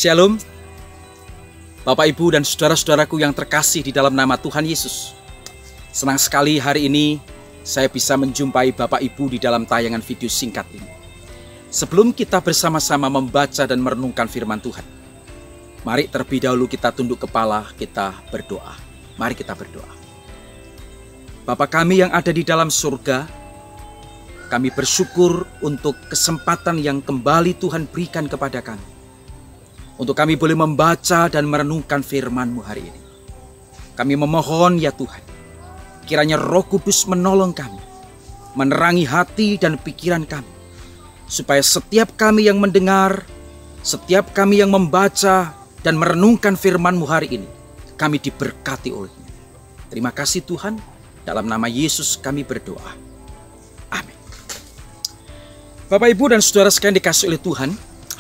Shalom, Bapak Ibu dan saudara-saudaraku yang terkasih di dalam nama Tuhan Yesus. Senang sekali hari ini saya bisa menjumpai Bapak Ibu di dalam tayangan video singkat ini. Sebelum kita bersama-sama membaca dan merenungkan firman Tuhan, mari terlebih dahulu kita tunduk kepala, kita berdoa. Mari kita berdoa. Bapa kami yang ada di dalam surga, kami bersyukur untuk kesempatan yang kembali Tuhan berikan kepada kami, untuk kami boleh membaca dan merenungkan firman-Mu hari ini. Kami memohon ya Tuhan, kiranya Roh Kudus menolong kami, menerangi hati dan pikiran kami, supaya setiap kami yang mendengar, setiap kami yang membaca dan merenungkan firman-Mu hari ini, kami diberkati oleh-Nya. Terima kasih Tuhan, dalam nama Yesus kami berdoa. Amin. Bapak Ibu dan saudara sekalian dikasihi oleh Tuhan,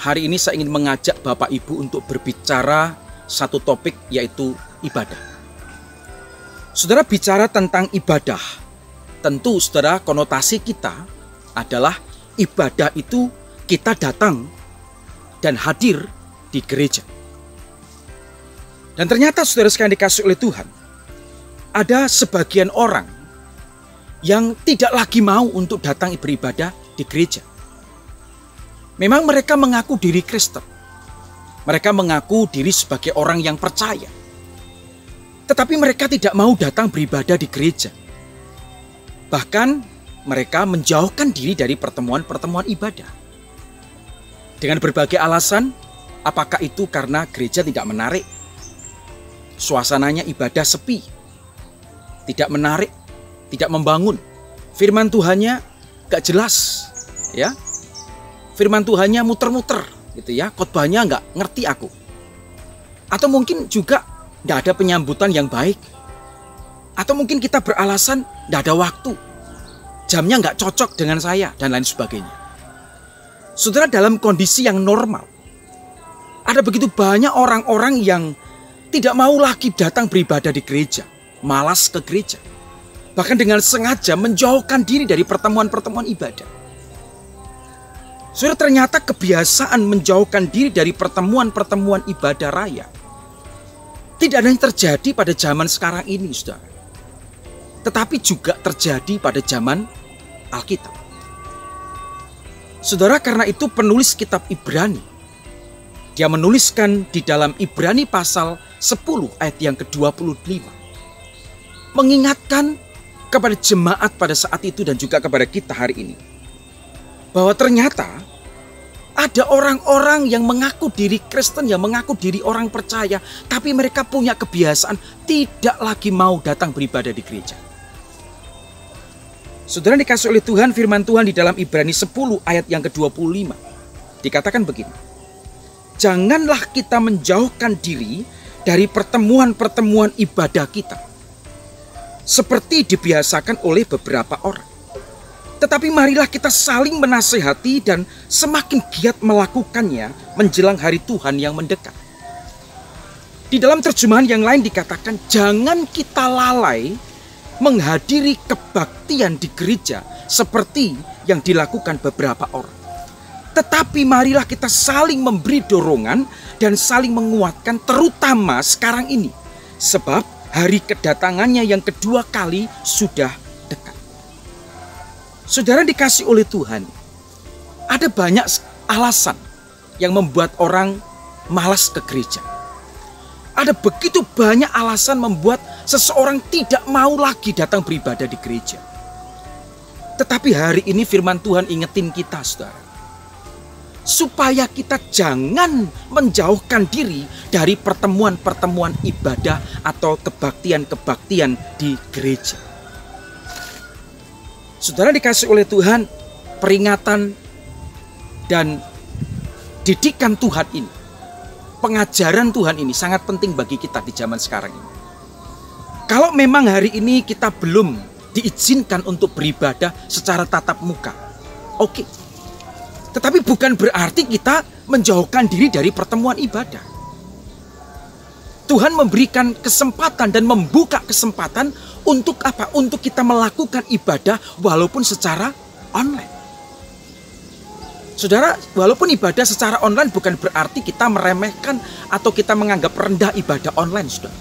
hari ini saya ingin mengajak Bapak Ibu untuk berbicara satu topik, yaitu ibadah. Saudara, bicara tentang ibadah, tentu saudara konotasi kita adalah ibadah itu kita datang dan hadir di gereja. Dan ternyata saudara sekalian dikasihi oleh Tuhan, ada sebagian orang yang tidak lagi mau untuk datang beribadah di gereja. Memang mereka mengaku diri Kristen. Mereka mengaku diri sebagai orang yang percaya. Tetapi mereka tidak mau datang beribadah di gereja. Bahkan mereka menjauhkan diri dari pertemuan-pertemuan ibadah. Dengan berbagai alasan, apakah itu karena gereja tidak menarik? Suasananya ibadah sepi, tidak menarik, tidak membangun. Firman Tuhannya gak jelas, ya. Firman Tuhannya muter-muter gitu ya, khotbahnya nggak ngerti aku. Atau mungkin juga nggak ada penyambutan yang baik. Atau mungkin kita beralasan nggak ada waktu, jamnya nggak cocok dengan saya, dan lain sebagainya. Saudara, dalam kondisi yang normal, ada begitu banyak orang-orang yang tidak mau lagi datang beribadah di gereja, malas ke gereja. Bahkan dengan sengaja menjauhkan diri dari pertemuan-pertemuan ibadah. Saudara, ternyata kebiasaan menjauhkan diri dari pertemuan-pertemuan ibadah raya tidak hanya terjadi pada zaman sekarang ini, saudara, tetapi juga terjadi pada zaman Alkitab. Saudara, karena itu penulis kitab Ibrani, dia menuliskan di dalam Ibrani pasal 10 ayat yang ke-25, mengingatkan kepada jemaat pada saat itu dan juga kepada kita hari ini, bahwa ternyata ada orang-orang yang mengaku diri Kristen, yang mengaku diri orang percaya, tapi mereka punya kebiasaan tidak lagi mau datang beribadah di gereja. Saudara dikasih oleh Tuhan, firman Tuhan di dalam Ibrani 10 ayat yang ke-25 dikatakan begini: janganlah kita menjauhkan diri dari pertemuan-pertemuan ibadah kita, seperti dibiasakan oleh beberapa orang. Tetapi marilah kita saling menasihati dan semakin giat melakukannya menjelang hari Tuhan yang mendekat. Di dalam terjemahan yang lain dikatakan, jangan kita lalai menghadiri kebaktian di gereja seperti yang dilakukan beberapa orang. Tetapi marilah kita saling memberi dorongan dan saling menguatkan, terutama sekarang ini, sebab hari kedatangannya yang kedua kali sudah dekat. Saudara dikasih oleh Tuhan, ada banyak alasan yang membuat orang malas ke gereja. Ada begitu banyak alasan membuat seseorang tidak mau lagi datang beribadah di gereja. Tetapi hari ini firman Tuhan ingetin kita, saudara, supaya kita jangan menjauhkan diri dari pertemuan-pertemuan ibadah atau kebaktian-kebaktian di gereja. Saudara dikasih oleh Tuhan, peringatan dan didikan Tuhan ini, pengajaran Tuhan ini sangat penting bagi kita di zaman sekarang ini. Kalau memang hari ini kita belum diizinkan untuk beribadah secara tatap muka, oke. Tetapi bukan berarti kita menjauhkan diri dari pertemuan ibadah. Tuhan memberikan kesempatan dan membuka kesempatan untuk apa? Untuk kita melakukan ibadah walaupun secara online. Saudara, walaupun ibadah secara online bukan berarti kita meremehkan atau kita menganggap rendah ibadah online, saudara.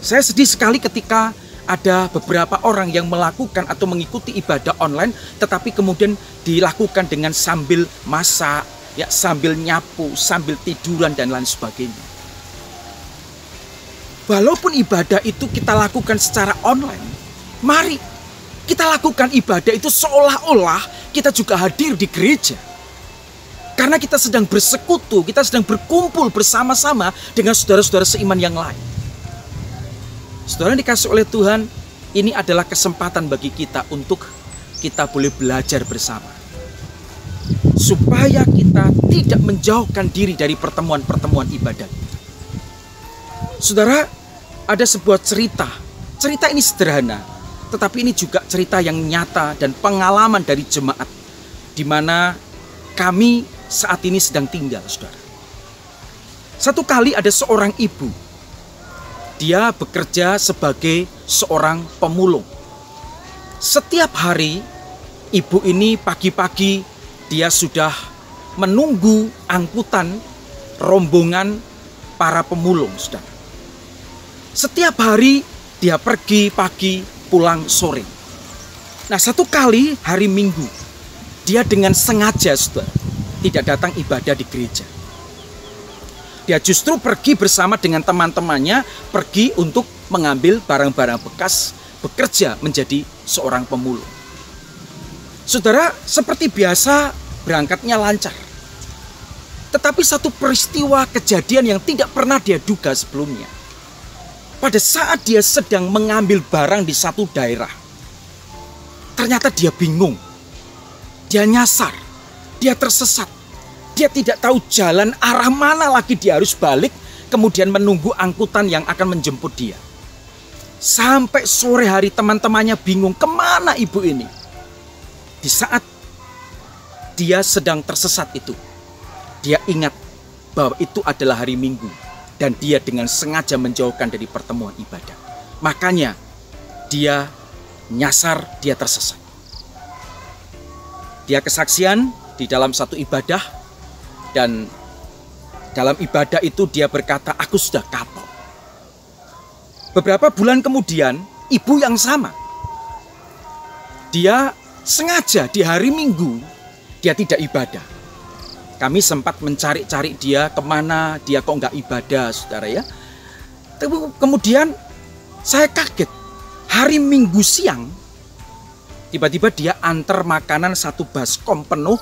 Saya sedih sekali ketika ada beberapa orang yang melakukan atau mengikuti ibadah online, tetapi kemudian dilakukan dengan sambil masak, ya, sambil nyapu, sambil tiduran dan lain sebagainya. Walaupun ibadah itu kita lakukan secara online, mari kita lakukan ibadah itu seolah-olah kita juga hadir di gereja. Karena kita sedang bersekutu, kita sedang berkumpul bersama-sama dengan saudara-saudara seiman yang lain. Saudara yang dikasih oleh Tuhan, ini adalah kesempatan bagi kita untuk kita boleh belajar bersama. Supaya kita tidak menjauhkan diri dari pertemuan-pertemuan ibadah. Saudara, ada sebuah cerita. Cerita ini sederhana, tetapi ini juga cerita yang nyata dan pengalaman dari jemaat di mana kami saat ini sedang tinggal, saudara. Satu kali ada seorang ibu. Dia bekerja sebagai seorang pemulung. Setiap hari, ibu ini pagi-pagi dia sudah menunggu angkutan rombongan para pemulung, saudara. Setiap hari dia pergi pagi, pulang sore. Nah, satu kali hari Minggu, dia dengan sengaja, saudara, tidak datang ibadah di gereja. Dia justru pergi bersama dengan teman-temannya, pergi untuk mengambil barang-barang bekas, bekerja menjadi seorang pemulung. Saudara, seperti biasa berangkatnya lancar. Tetapi satu peristiwa kejadian yang tidak pernah dia duga sebelumnya. Pada saat dia sedang mengambil barang di satu daerah, ternyata dia bingung. Dia nyasar, dia tersesat. Dia tidak tahu jalan arah mana lagi dia harus balik, kemudian menunggu angkutan yang akan menjemput dia. Sampai sore hari teman-temannya bingung, kemana ibu ini? Di saat dia sedang tersesat itu, dia ingat bahwa itu adalah hari Minggu. Dan dia dengan sengaja menjauhkan dari pertemuan ibadah. Makanya dia nyasar, dia tersesat. Dia kesaksian di dalam satu ibadah. Dan dalam ibadah itu dia berkata, aku sudah kapok. Beberapa bulan kemudian, ibu yang sama. Dia sengaja di hari Minggu, dia tidak ibadah. Kami sempat mencari-cari dia kemana, dia kok nggak ibadah, saudara ya. Kemudian saya kaget, hari Minggu siang, tiba-tiba dia antar makanan satu baskom penuh,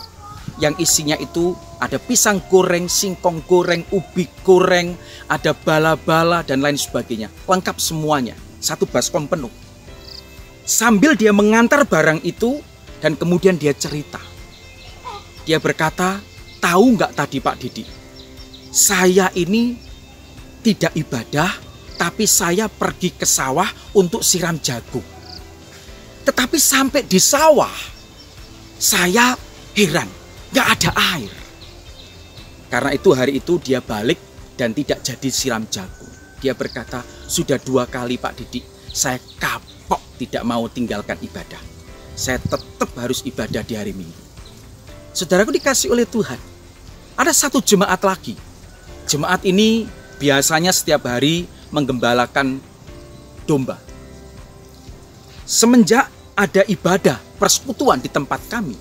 yang isinya itu ada pisang goreng, singkong goreng, ubi goreng, ada bala-bala dan lain sebagainya. Lengkap semuanya, satu baskom penuh. Sambil dia mengantar barang itu dan kemudian dia cerita. Dia berkata, tahu nggak tadi Pak Didi? Saya ini tidak ibadah, tapi saya pergi ke sawah untuk siram jagung. Tetapi sampai di sawah, saya heran. Gak ada air. Karena itu hari itu dia balik dan tidak jadi siram jagung. Dia berkata, sudah 2 kali Pak Didi, saya kapok tidak mau tinggalkan ibadah. Saya tetap harus ibadah di hari Minggu. Saudaraku dikasih oleh Tuhan, ada satu jemaat lagi. Jemaat ini biasanya setiap hari menggembalakan domba. Semenjak ada ibadah persekutuan di tempat kami,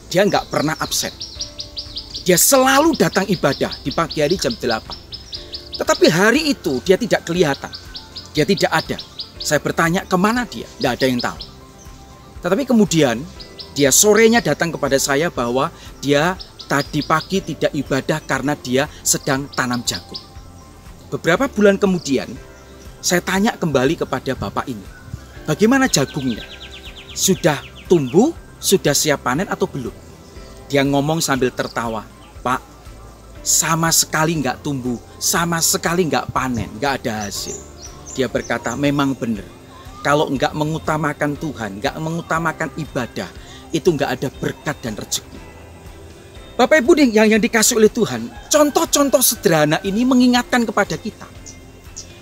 dia nggak pernah absen. Dia selalu datang ibadah di pagi hari jam 8. Tetapi hari itu dia tidak kelihatan. Dia tidak ada. Saya bertanya kemana dia, nggak ada yang tahu. Tetapi kemudian dia sorenya datang kepada saya bahwa dia tadi pagi tidak ibadah karena dia sedang tanam jagung. Beberapa bulan kemudian saya tanya kembali kepada bapak ini, bagaimana jagungnya? Sudah tumbuh? Sudah siap panen atau belum? Dia ngomong sambil tertawa, Pak, sama sekali nggak tumbuh, sama sekali nggak panen, nggak ada hasil. Dia berkata, memang benar. Kalau nggak mengutamakan Tuhan, nggak mengutamakan ibadah, itu nggak ada berkat dan rezeki. Bapak Ibu yang dikasih oleh Tuhan, contoh-contoh sederhana ini mengingatkan kepada kita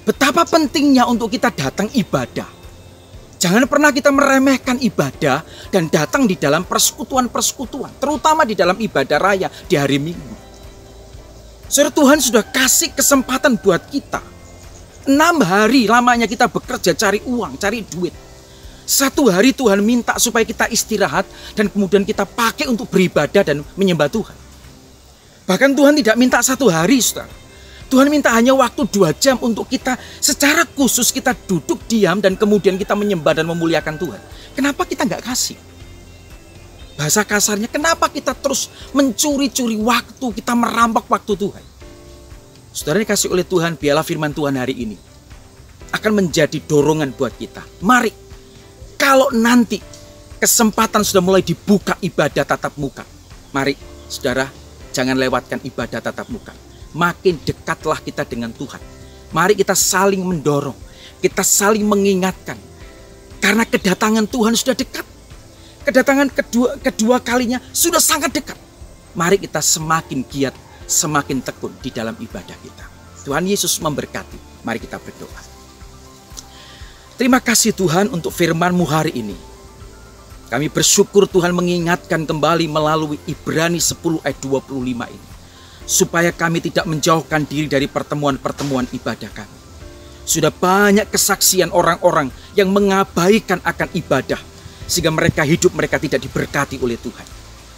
betapa pentingnya untuk kita datang ibadah. Jangan pernah kita meremehkan ibadah dan datang di dalam persekutuan-persekutuan, terutama di dalam ibadah raya di hari Minggu. Saudara, Tuhan sudah kasih kesempatan buat kita. 6 hari lamanya kita bekerja cari uang, cari duit. 1 hari Tuhan minta supaya kita istirahat dan kemudian kita pakai untuk beribadah dan menyembah Tuhan. Bahkan Tuhan tidak minta 1 hari, saudara. Tuhan minta hanya waktu 2 jam untuk kita secara khusus kita duduk diam dan kemudian kita menyembah dan memuliakan Tuhan. Kenapa kita nggak kasih? Bahasa kasarnya, kenapa kita terus mencuri-curi waktu, kita merampok waktu Tuhan? Saudara dikasih oleh Tuhan, biarlah firman Tuhan hari ini akan menjadi dorongan buat kita. Mari, kalau nanti kesempatan sudah mulai dibuka ibadah tatap muka, mari saudara, jangan lewatkan ibadah tatap muka. Makin dekatlah kita dengan Tuhan. Mari kita saling mendorong, kita saling mengingatkan. Karena kedatangan Tuhan sudah dekat. Kedatangan kedua kalinya sudah sangat dekat. Mari kita semakin giat, semakin tekun di dalam ibadah kita. Tuhan Yesus memberkati. Mari kita berdoa. Terima kasih Tuhan untuk firman-Mu hari ini. Kami bersyukur Tuhan mengingatkan kembali melalui Ibrani 10 ayat 25 ini. Supaya kami tidak menjauhkan diri dari pertemuan-pertemuan ibadah kami. Sudah banyak kesaksian orang-orang yang mengabaikan akan ibadah, sehingga hidup mereka tidak diberkati oleh Tuhan.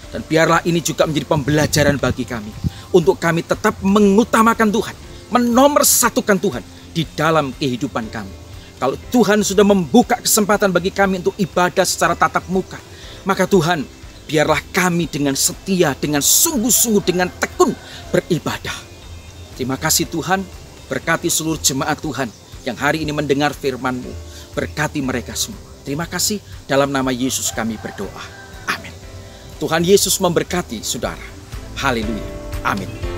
Dan biarlah ini juga menjadi pembelajaran bagi kami, untuk kami tetap mengutamakan Tuhan, menomorsatukan Tuhan di dalam kehidupan kami. Kalau Tuhan sudah membuka kesempatan bagi kami untuk ibadah secara tatap muka, maka Tuhan, biarlah kami dengan setia, dengan sungguh-sungguh, dengan tekun beribadah. Terima kasih Tuhan, berkati seluruh jemaat Tuhan yang hari ini mendengar firman-Mu. Berkati mereka semua. Terima kasih, dalam nama Yesus kami berdoa. Amin. Tuhan Yesus memberkati saudara. Haleluya. Amin.